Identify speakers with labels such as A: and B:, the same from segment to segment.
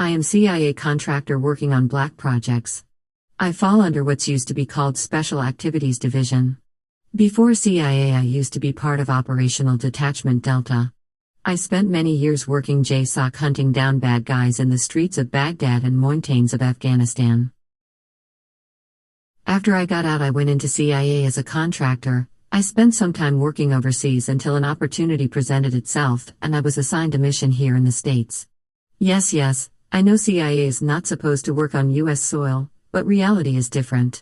A: I am CIA contractor working on black projects. I fall under what's used to be called Special Activities Division. Before CIA, I used to be part of Operational Detachment Delta. I spent many years working JSOC hunting down bad guys in the streets of Baghdad and mountains of Afghanistan. After I got out, I went into CIA as a contractor. I spent some time working overseas until an opportunity presented itself, and I was assigned a mission here in the States. Yes, I know CIA is not supposed to work on U.S. soil, but reality is different.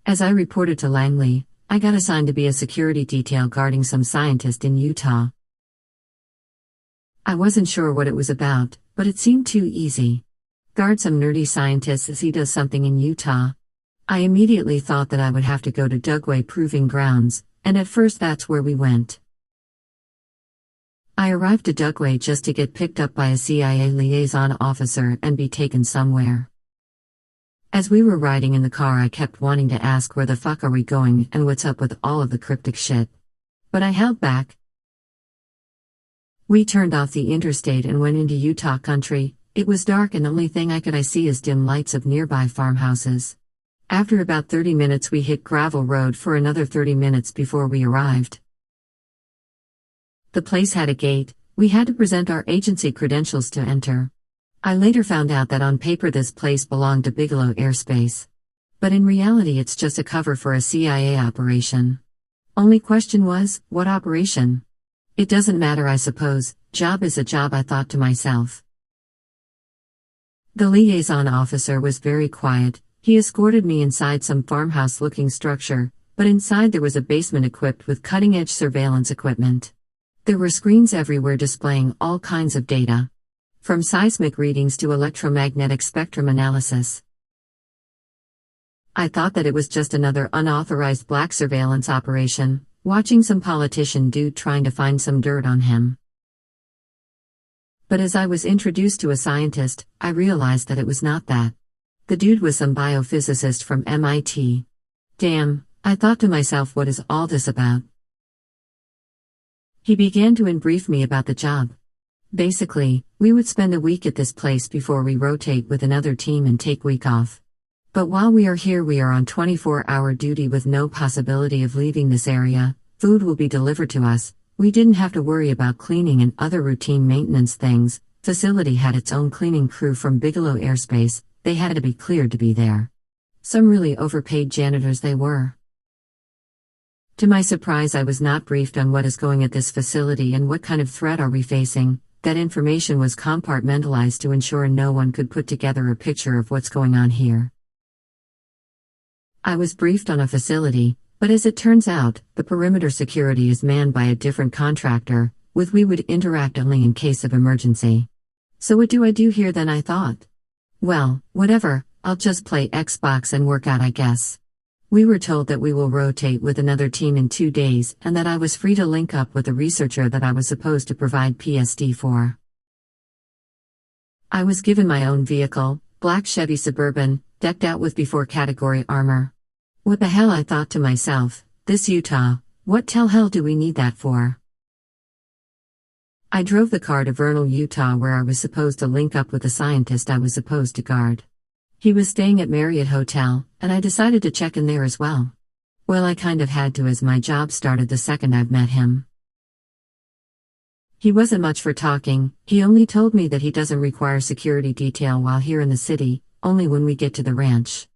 A: As I reported to Langley, I got assigned to be a security detail guarding some scientist in Utah. I wasn't sure what it was about, but it seemed too easy. Guard some nerdy scientist as he does something in Utah. I immediately thought that I would have to go to Dugway Proving Grounds, and at first that's where we went. I arrived to Dugway just to get picked up by a CIA liaison officer and be taken somewhere. As we were riding in the car, I kept wanting to ask where the fuck are we going and what's up with all of the cryptic shit. But I held back. We turned off the interstate and went into Utah country. It was dark and the only thing I could see is dim lights of nearby farmhouses. After about 30 minutes we hit gravel road for another 30 minutes before we arrived. The place had a gate. We had to present our agency credentials to enter. I later found out that on paper this place belonged to Bigelow Airspace. But in reality it's just a cover for a CIA operation. Only question was, what operation? It doesn't matter, I suppose. Job is a job, I thought to myself. The liaison officer was very quiet. He escorted me inside some farmhouse-looking structure, but inside there was a basement equipped with cutting-edge surveillance equipment. There were screens everywhere displaying all kinds of data, from seismic readings to electromagnetic spectrum analysis. I thought that it was just another unauthorized black surveillance operation, watching some politician dude trying to find some dirt on him. But as I was introduced to a scientist, I realized that it was not that. The dude was some biophysicist from MIT. Damn, I thought to myself, what is all this about? He began to brief me about the job. Basically, we would spend a week at this place before we rotate with another team and take week off. But while we are here, we are on 24-hour duty with no possibility of leaving this area. Food will be delivered to us. We didn't have to worry about cleaning and other routine maintenance things. Facility had its own cleaning crew from Bigelow Airspace. They had to be cleared to be there. Some really overpaid janitors they were. To my surprise, I was not briefed on what is going at this facility and what kind of threat are we facing. That information was compartmentalized to ensure no one could put together a picture of what's going on here. I was briefed on a facility, but as it turns out, the perimeter security is manned by a different contractor, with we would interact only in case of emergency. So what do I do here then, I thought? Well, whatever, I'll just play Xbox and work out, I guess. We were told that we will rotate with another team in 2 days and that I was free to link up with the researcher that I was supposed to provide PSD for. I was given my own vehicle, black Chevy Suburban, decked out with before category armor. What the hell, I thought to myself, this Utah, what the hell do we need that for? I drove the car to Vernal, Utah, where I was supposed to link up with the scientist I was supposed to guard. He was staying at Marriott Hotel, and I decided to check in there as well. Well, I kind of had to, as my job started the second I've met him. He wasn't much for talking. He only told me that he doesn't require security detail while here in the city, only when we get to the ranch.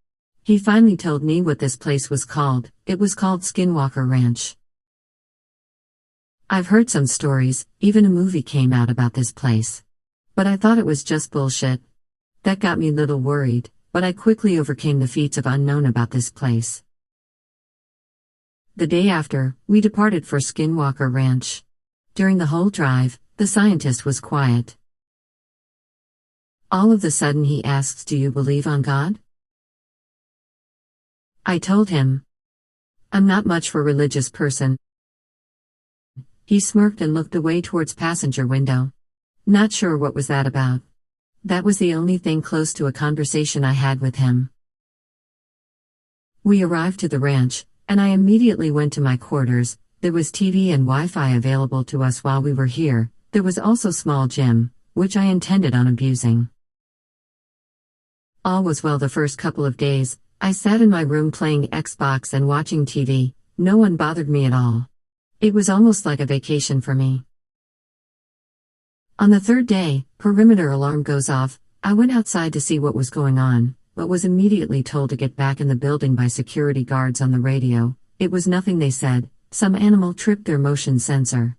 A: He finally told me what this place was called. It was called Skinwalker Ranch. I've heard some stories, even a movie came out about this place. But I thought it was just bullshit. That got me a little worried, but I quickly overcame the feats of unknown about this place. The day after, we departed for Skinwalker Ranch. During the whole drive, the scientist was quiet. All of a sudden he asks, "Do you believe on God?" I told him, "I'm not much for a religious person." He smirked and looked away towards passenger window. Not sure what was that about. That was the only thing close to a conversation I had with him. We arrived to the ranch, and I immediately went to my quarters. There was TV and Wi-Fi available to us while we were here. There was also small gym, which I intended on abusing. All was well the first couple of days. I sat in my room playing Xbox and watching TV. No one bothered me at all. It was almost like a vacation for me. On the third day, perimeter alarm goes off. I went outside to see what was going on, but was immediately told to get back in the building by security guards on the radio. It was nothing, they said. Some animal tripped their motion sensor.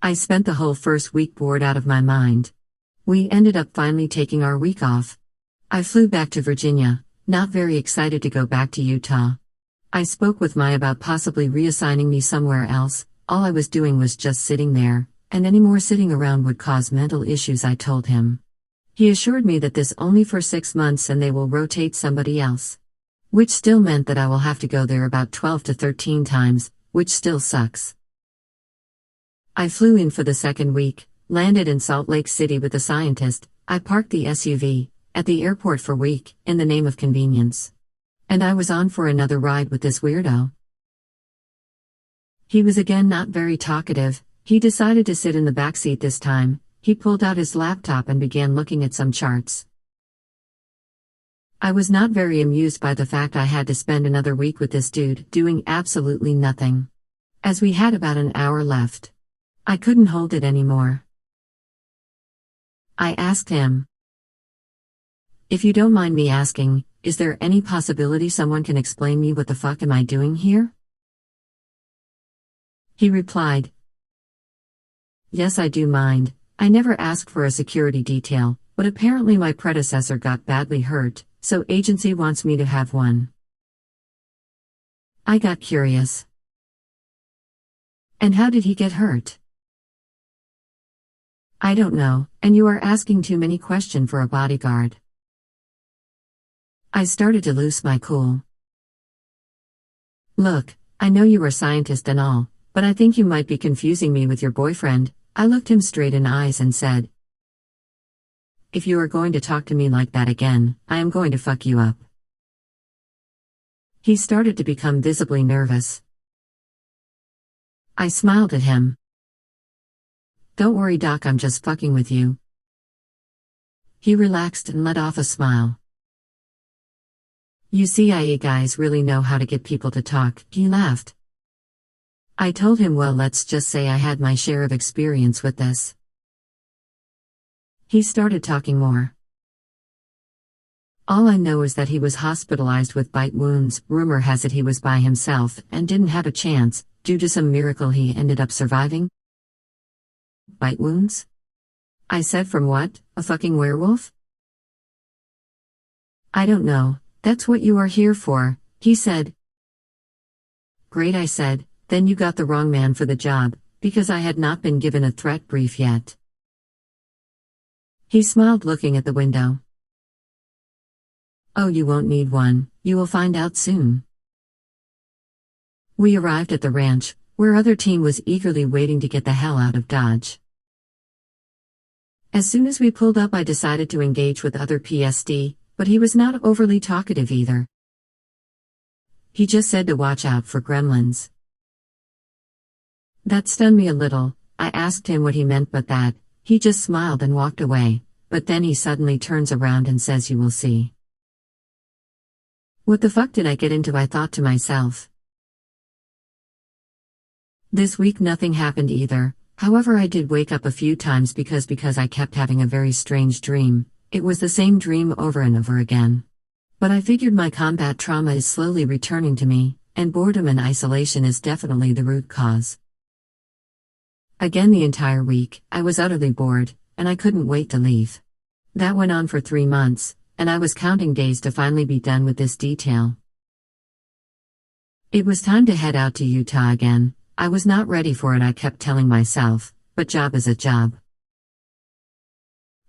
A: I spent the whole first week bored out of my mind. We ended up finally taking our week off. I flew back to Virginia, not very excited to go back to Utah. I spoke with Mai about possibly reassigning me somewhere else. All I was doing was just sitting there, and any more sitting around would cause mental issues, I told him. He assured me that this only for 6 months and they will rotate somebody else. Which still meant that I will have to go there about 12 to 13 times, which still sucks. I flew in for the second week, landed in Salt Lake City with a scientist. I parked the SUV at the airport for a week, in the name of convenience. And I was on for another ride with this weirdo. He was again not very talkative. He decided to sit in the backseat this time. He pulled out his laptop and began looking at some charts. I was not very amused by the fact I had to spend another week with this dude, doing absolutely nothing. As we had about an hour left, I couldn't hold it anymore. I asked him, "If you don't mind me asking, is there any possibility someone can explain me what the fuck am I doing here?" He replied, "Yes, I do mind. I never asked for a security detail, but apparently my predecessor got badly hurt, so agency wants me to have one." I got curious. "And how did he get hurt?" "I don't know, and you are asking too many questions for a bodyguard." I started to lose my cool. "Look, I know you are a scientist and all, but I think you might be confusing me with your boyfriend." I looked him straight in the eyes and said, "If you are going to talk to me like that again, I am going to fuck you up." He started to become visibly nervous. I smiled at him. "Don't worry, Doc, I'm just fucking with you." He relaxed and let off a smile. "You CIA guys really know how to get people to talk," he laughed. I told him, "Well, let's just say I had my share of experience with this." He started talking more. "All I know is that he was hospitalized with bite wounds. Rumor has it he was by himself and didn't have a chance. Due to some miracle he ended up surviving." "Bite wounds?" I said. "From what, a fucking werewolf?" "I don't know, that's what you are here for," he said. "Great," I said, "then you got the wrong man for the job, because I had not been given a threat brief yet." He smiled, looking at the window. "Oh, you won't need one, you will find out soon." We arrived at the ranch, where other team was eagerly waiting to get the hell out of Dodge. As soon as we pulled up, I decided to engage with other PSD, but he was not overly talkative either. He just said to watch out for gremlins. That stunned me a little. I asked him what he meant by that. He just smiled and walked away, but then he suddenly turns around and says, "You will see." What the fuck did I get into, I thought to myself. This week nothing happened either. However, I did wake up a few times because I kept having a very strange dream. It was the same dream over and over again. But I figured my combat trauma is slowly returning to me, and boredom and isolation is definitely the root cause. Again, the entire week, I was utterly bored, and I couldn't wait to leave. That went on for 3 months, and I was counting days to finally be done with this detail. It was time to head out to Utah again. I was not ready for it, I kept telling myself, but job is a job.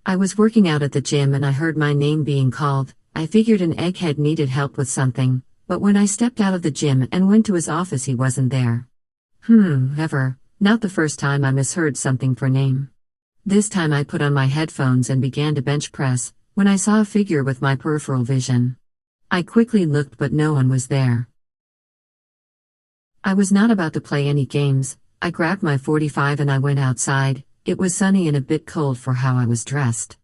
A: I was working out at the gym and I heard my name being called. I figured an egghead needed help with something, but when I stepped out of the gym and went to his office, he wasn't there. Ever. Not the first time I misheard something for name. This time I put on my headphones and began to bench press, when I saw a figure with my peripheral vision. I quickly looked, but no one was there. I was not about to play any games. I grabbed my .45 and I went outside. It was sunny and a bit cold for how I was dressed.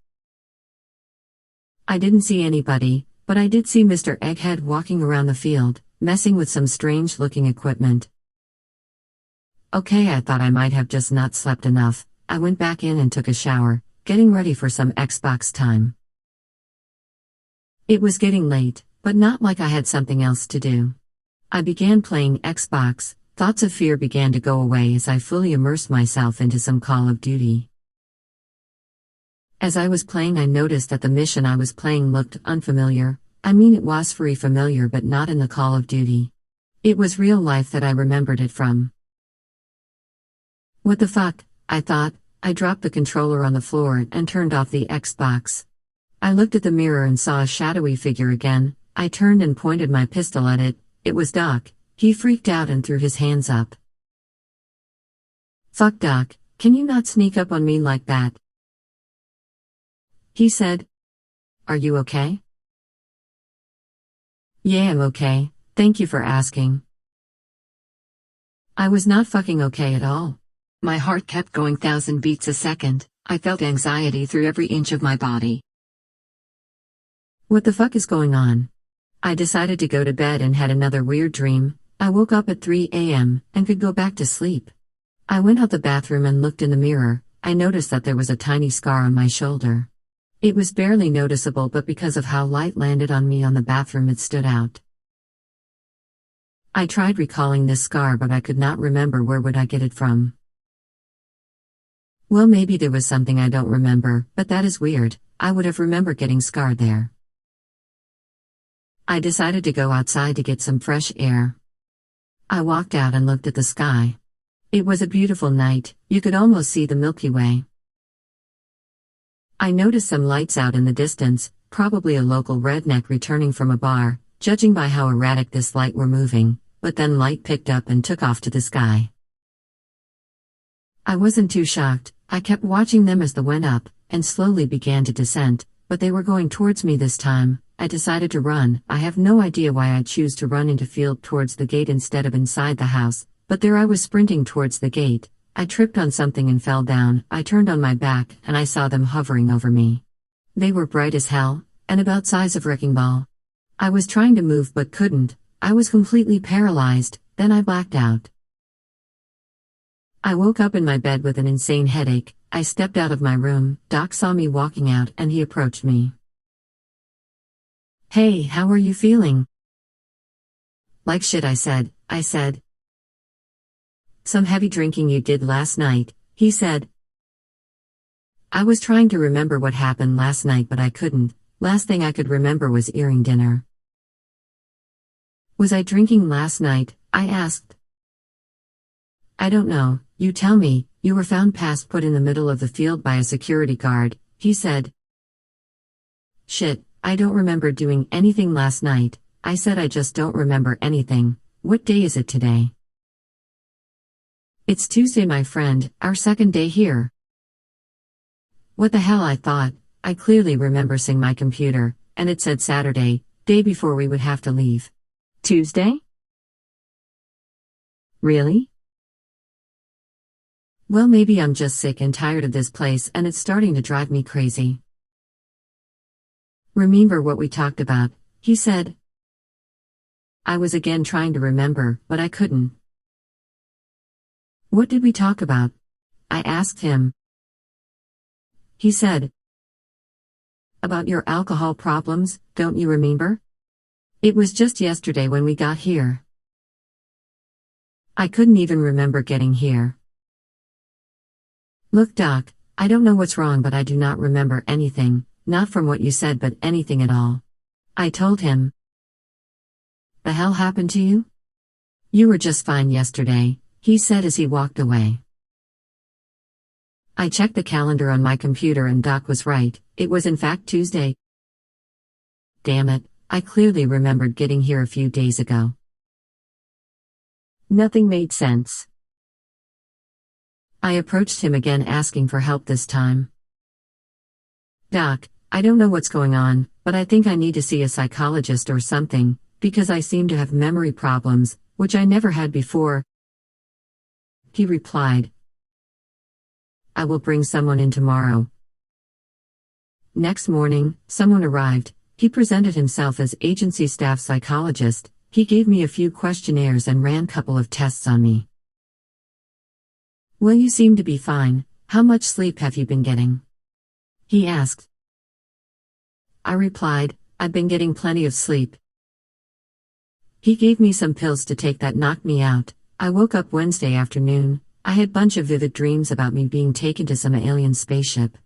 A: I didn't see anybody, but I did see Mr. Egghead walking around the field, messing with some strange-looking equipment. Okay, I thought I might have just not slept enough. I went back in and took a shower, getting ready for some Xbox time. It was getting late, but not like I had something else to do. I began playing Xbox. Thoughts of fear began to go away as I fully immersed myself into some Call of Duty. As I was playing, I noticed that the mission I was playing looked unfamiliar. I mean, it was very familiar, but not in the Call of Duty. It was real life that I remembered it from. What the fuck, I thought. I dropped the controller on the floor and turned off the Xbox. I looked at the mirror and saw a shadowy figure again. I turned and pointed my pistol at it. It was Doc. He freaked out and threw his hands up. Fuck, Doc, can you not sneak up on me like that? He said. Are you okay? Yeah, I'm okay, thank you for asking. I was not fucking okay at all. My heart kept going 1,000 beats a second. I felt anxiety through every inch of my body. What the fuck is going on? I decided to go to bed and had another weird dream. I woke up at 3 a.m. and could go back to sleep. I went out the bathroom and looked in the mirror. I noticed that there was a tiny scar on my shoulder. It was barely noticeable, but because of how light landed on me on the bathroom, it stood out. I tried recalling this scar, but I could not remember where would I get it from. Well, maybe there was something I don't remember, but that is weird. I would have remembered getting scarred there. I decided to go outside to get some fresh air. I walked out and looked at the sky. It was a beautiful night. You could almost see the Milky Way. I noticed some lights out in the distance, probably a local redneck returning from a bar, judging by how erratic this light were moving, but then light picked up and took off to the sky. I wasn't too shocked. I kept watching them as they went up, and slowly began to descend, but they were going towards me this time. I decided to run. I have no idea why I choose to run into field towards the gate instead of inside the house, but there I was sprinting towards the gate. I tripped on something and fell down. I turned on my back and I saw them hovering over me. They were bright as hell, and about size of wrecking ball. I was trying to move but couldn't. I was completely paralyzed, then I blacked out. I woke up in my bed with an insane headache. I stepped out of my room. Doc saw me walking out and he approached me. Hey, how are you feeling? Like shit, I said. Some heavy drinking you did last night, he said. I was trying to remember what happened last night, but I couldn't. Last thing I could remember was eating dinner. Was I drinking last night? I asked. I don't know, you tell me. You were found passed put in the middle of the field by a security guard, he said. Shit, I don't remember doing anything last night. I said I just don't remember anything. What day is it today? It's Tuesday, my friend, our second day here. What the hell, I thought. I clearly remember seeing my computer, and it said Saturday, day before we would have to leave. Tuesday? Really? Well, maybe I'm just sick and tired of this place and it's starting to drive me crazy. Remember what we talked about, he said. I was again trying to remember, but I couldn't. What did we talk about? I asked him. He said. About your alcohol problems, don't you remember? It was just yesterday when we got here. I couldn't even remember getting here. Look, Doc, I don't know what's wrong, but I do not remember anything, not from what you said, but anything at all. I told him. The hell happened to you? You were just fine yesterday, he said as he walked away. I checked the calendar on my computer and Doc was right, it was in fact Tuesday. Damn it, I clearly remembered getting here a few days ago. Nothing made sense. I approached him again asking for help this time. Doc, I don't know what's going on, but I think I need to see a psychologist or something, because I seem to have memory problems, which I never had before. He replied. I will bring someone in tomorrow. Next morning, someone arrived. He presented himself as agency staff psychologist. He gave me a few questionnaires and ran a couple of tests on me. Well, you seem to be fine. How much sleep have you been getting? He asked. I replied, I've been getting plenty of sleep. He gave me some pills to take that knocked me out. I woke up Wednesday afternoon. I had a bunch of vivid dreams about me being taken to some alien spaceship.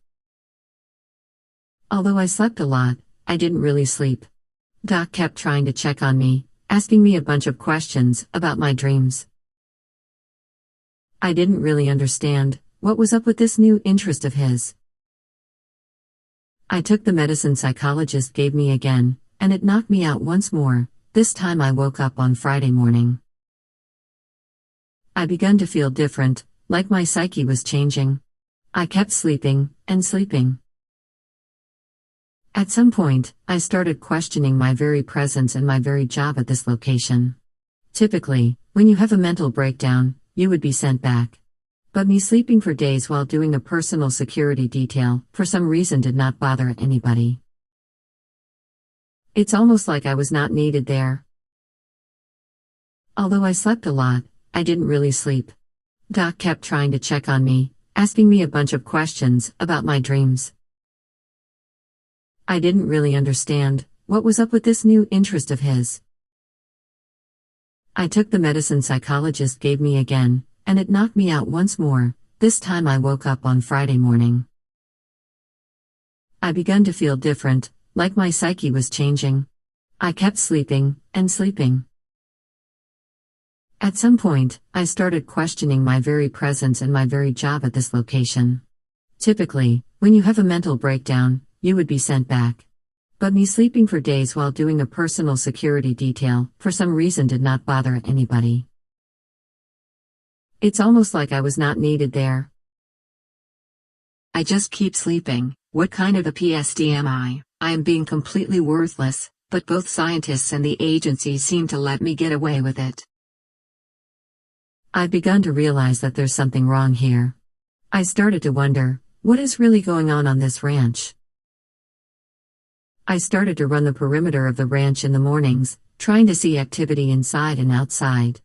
A: Although I slept a lot, I didn't really sleep. Doc kept trying to check on me, asking me a bunch of questions about my dreams. I didn't really understand what was up with this new interest of his. I took the medicine psychologist gave me again, and it knocked me out once more. This time I woke up on Friday morning. I begun to feel different, like my psyche was changing. I kept sleeping, and sleeping. At some point, I started questioning my very presence and my very job at this location. Typically, when you have a mental breakdown, you would be sent back. But me sleeping for days while doing a personal security detail, for some reason did not bother anybody. It's almost like I was not needed there. Although I slept a lot, I didn't really sleep. Doc kept trying to check on me, asking me a bunch of questions about my dreams. I didn't really understand what was up with this new interest of his. I took the medicine psychologist gave me again, and it knocked me out once more. This time I woke up on Friday morning. I begun to feel different, like my psyche was changing. I kept sleeping, and sleeping. At some point, I started questioning my very presence and my very job at this location. Typically, when you have a mental breakdown, you would be sent back. But me sleeping for days while doing a personal security detail, for some reason did not bother anybody. It's almost like I was not needed there. I just keep sleeping. What kind of a PSD am I? I am being completely worthless, but both scientists and the agency seem to let me get away with it. I've begun to realize that there's something wrong here. I started to wonder, what is really going on this ranch? I started to run the perimeter of the ranch in the mornings, trying to see activity inside and outside.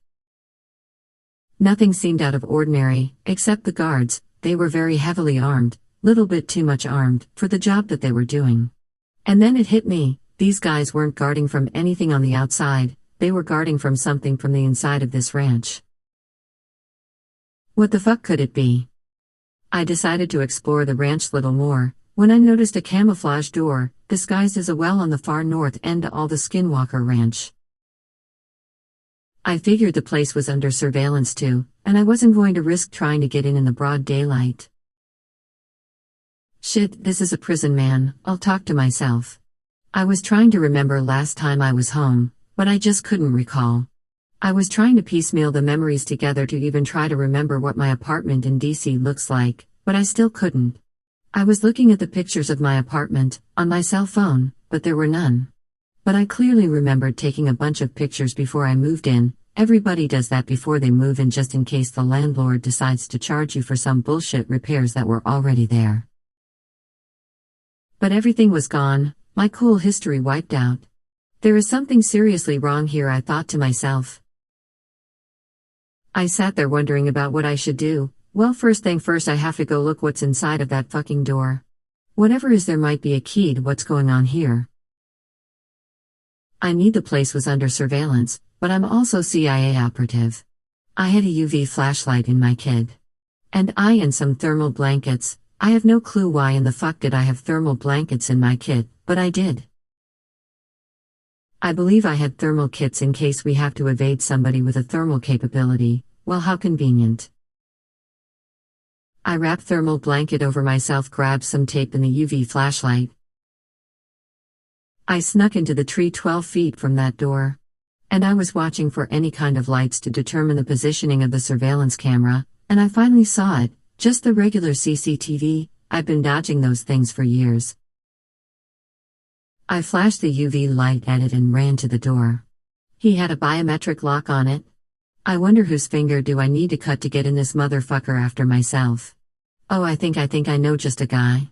A: Nothing seemed out of ordinary, except the guards. They were very heavily armed, little bit too much armed, for the job that they were doing. And then it hit me, these guys weren't guarding from anything on the outside, they were guarding from something from the inside of this ranch. What the fuck could it be? I decided to explore the ranch little more, when I noticed a camouflage door, disguised as a well on the far north end of the Skinwalker Ranch. I figured the place was under surveillance too, and I wasn't going to risk trying to get in the broad daylight. Shit, this is a prison, man, I'll talk to myself. I was trying to remember last time I was home, but I just couldn't recall. I was trying to piecemeal the memories together to even try to remember what my apartment in DC looks like, but I still couldn't. I was looking at the pictures of my apartment, on my cell phone, but there were none. But I clearly remembered taking a bunch of pictures before I moved in. Everybody does that before they move in just in case the landlord decides to charge you for some bullshit repairs that were already there. But everything was gone, my cool history wiped out. There is something seriously wrong here, I thought to myself. I sat there wondering about what I should do. Well, first thing first, I have to go look what's inside of that fucking door. Whatever is there might be a key to what's going on here. I knew the place was under surveillance, but I'm also CIA operative. I had a UV flashlight in my kit. And some thermal blankets. I have no clue why in the fuck did I have thermal blankets in my kit, but I did. I believe I had thermal kits in case we have to evade somebody with a thermal capability. Well, how convenient. I wrapped thermal blanket over myself, grabbed some tape and the UV flashlight. I snuck into the tree 12 feet from that door. And I was watching for any kind of lights to determine the positioning of the surveillance camera, and I finally saw it, just the regular CCTV. I've been dodging those things for years. I flashed the UV light at it and ran to the door. He had a biometric lock on it. I wonder whose finger do I need to cut to get in this motherfucker after myself. Oh, I think I know just a guy.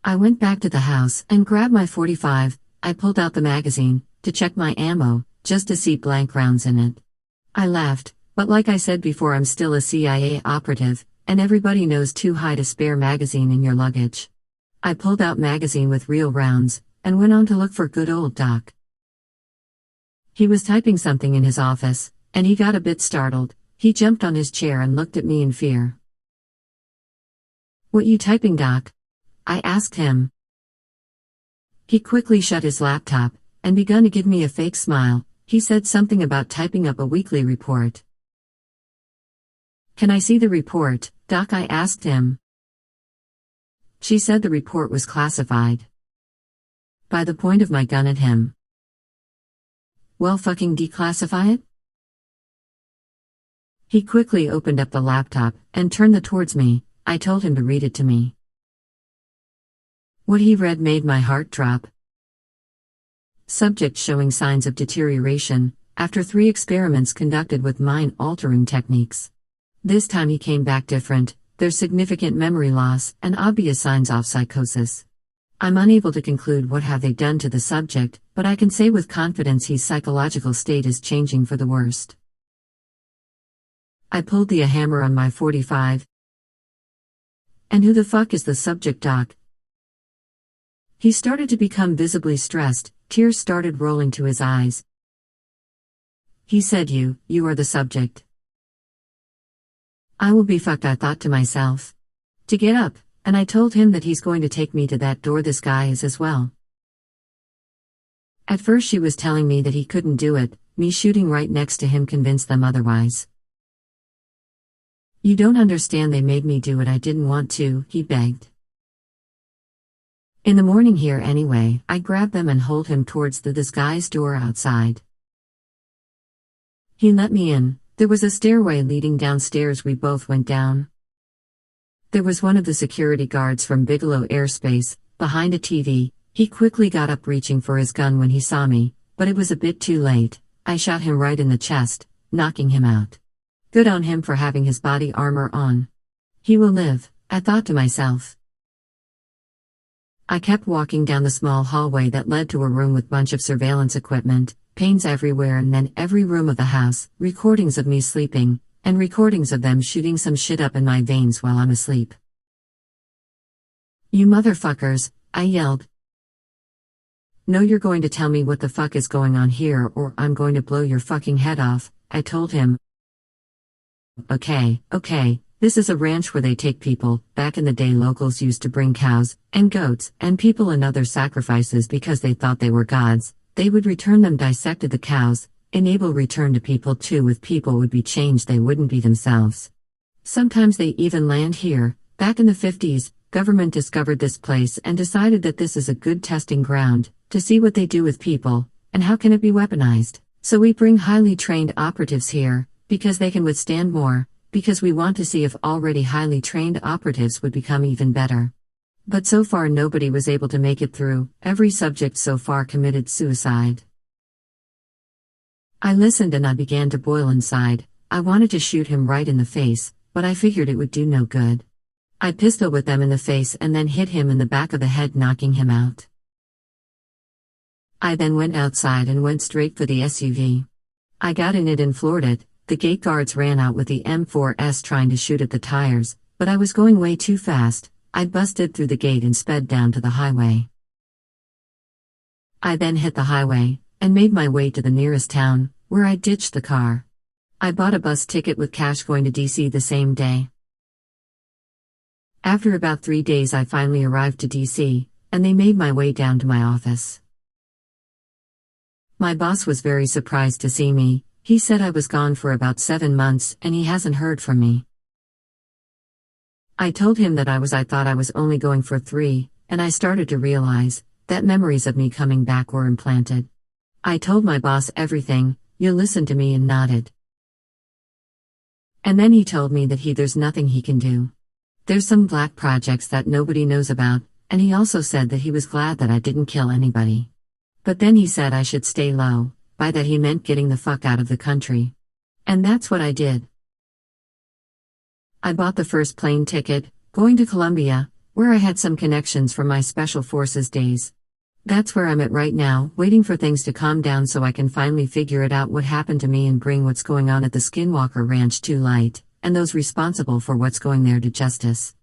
A: I went back to the house and grabbed my 45. I pulled out the magazine to check my ammo, just to see blank rounds in it. I laughed, but like I said before, I'm still a CIA operative, and everybody knows too high to spare magazine in your luggage. I pulled out magazine with real rounds, and went on to look for good old Doc. He was typing something in his office, and he got a bit startled. He jumped on his chair and looked at me in fear. "What you typing, Doc?" I asked him. He quickly shut his laptop, and begun to give me a fake smile. He said something about typing up a weekly report. "Can I see the report, Doc?" I asked him. She said the report was classified. By the point of my gun at him. "Well, fucking declassify it?" He quickly opened up the laptop and turned it towards me. I told him to read it to me. What he read made my heart drop. Subject showing signs of deterioration after 3 experiments conducted with mind-altering techniques. This time he came back different. There's significant memory loss and obvious signs of psychosis. I'm unable to conclude what have they done to the subject, but I can say with confidence his psychological state is changing for the worst. I pulled the hammer on my 45. "And who the fuck is the subject, Doc?" He started to become visibly stressed, tears started rolling to his eyes. He said, You are the subject." I will be fucked, I thought to myself. To get up, and I told him that he's going to take me to that door this guy is as well. At first she was telling me that he couldn't do it, me shooting right next to him convinced them otherwise. "You don't understand, they made me do it, I didn't want to," he begged. In the morning here anyway, I grabbed them and hold him towards the disguised door outside. He let me in. There was a stairway leading downstairs, we both went down. There was one of the security guards from Bigelow Airspace, behind a TV. He quickly got up reaching for his gun when he saw me, but it was a bit too late. I shot him right in the chest, knocking him out. Good on him for having his body armor on. He will live, I thought to myself. I kept walking down the small hallway that led to a room with bunch of surveillance equipment, panes everywhere, and then every room of the house, recordings of me sleeping, and recordings of them shooting some shit up in my veins while I'm asleep. "You motherfuckers," I yelled. "No, you're going to tell me what the fuck is going on here or I'm going to blow your fucking head off," I told him. Okay, this is a ranch where they take people. Back in the day, locals used to bring cows, and goats, and people and other sacrifices because they thought they were gods. They would return them, dissected the cows, enable return to people too. With people would be changed, they wouldn't be themselves. Sometimes they even land here. Back in the 50s, government discovered this place and decided that this is a good testing ground, to see what they do with people, and how can it be weaponized. So we bring highly trained operatives here, because they can withstand more, because we want to see if already highly trained operatives would become even better. But so far nobody was able to make it through. Every subject so far committed suicide. I listened and I began to boil inside. I wanted to shoot him right in the face, but I figured it would do no good. I pistol whipped them in the face and then hit him in the back of the head, knocking him out. I then went outside and went straight for the SUV. I got in it and floored it. The gate guards ran out with the M4S trying to shoot at the tires, but I was going way too fast. I busted through the gate and sped down to the highway. I then hit the highway, and made my way to the nearest town, where I ditched the car. I bought a bus ticket with cash going to DC the same day. After about 3 days I finally arrived to DC, and they made my way down to my office. My boss was very surprised to see me. He said I was gone for about 7 months and he hasn't heard from me. I told him that I thought I was only going for 3, and I started to realize that memories of me coming back were implanted. I told my boss everything. You listened to me and nodded. And then he told me that there's nothing he can do. There's some black projects that nobody knows about, and he also said that he was glad that I didn't kill anybody. But then he said I should stay low. By that he meant getting the fuck out of the country. And that's what I did. I bought the first plane ticket, Going to Colombia, where I had some connections from my Special Forces days. That's where I'm at right now, waiting for things to calm down so I can finally figure it out what happened to me and bring what's going on at the Skinwalker Ranch to light, and those responsible for what's going there to justice.